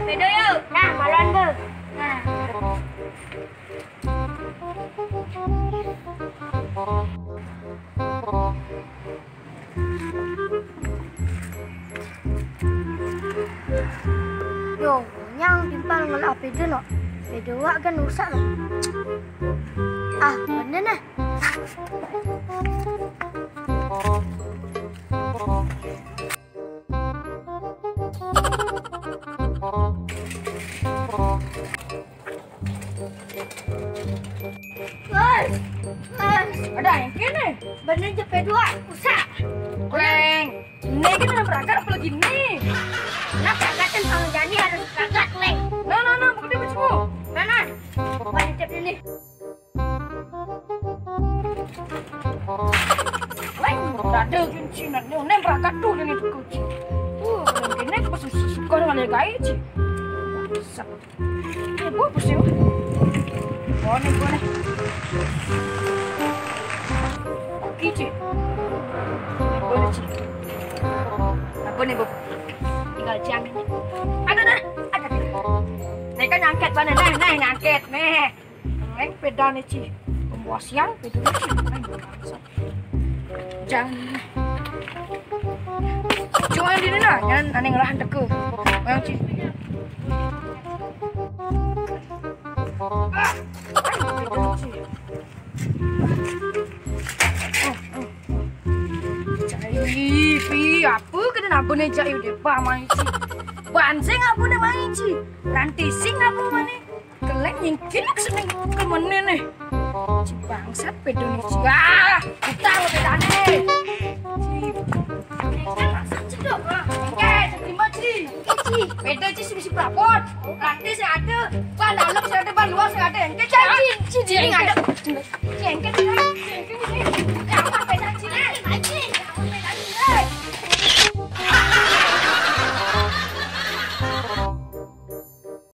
Sepeda yuk. Nah, maluan Bu. Nah. Yo, nyang timpal ngel sepeda no. Sepeda wak kan rusak no. Ah, bener nah. Ada yang kene. Bener cepet dua rusak. Kleng. Ini kan ada berangkat apalagi nih. Nah, berangkatan sama Jani harus berangkat, Leng. Nah, bukti baju. Nah. Banyak cepet ini. Leng, ada kunci nanti. Nih berangkat tuh ini tuh kunci. Kene pas suka dengan gaya sih. Bisa. Ini bagus sih. Boleh. Oke, Ci. Boleh, Ci. Apa nih, Bu? Tinggal jam ini. Ada. Nih kan nyangket mana? Nih, nyangket. Nih. Neng peda nih, Ci. Pembawa siang, peda nih, Ci. Jangan. Cuma yang di mana? Yang aneh ngelahan teke. Yang, Ci. Apa kena apa nih jai udah pa main ci, banseng apa nih main ci, rantising apa mana, keleng nyingkin seneng ke mana nih, ci bangsat pedo nih ci, kita lo beda nih, ci, bangsat ci dong, oke, terima ci, pedo ci sih prapot, rantis yang ada.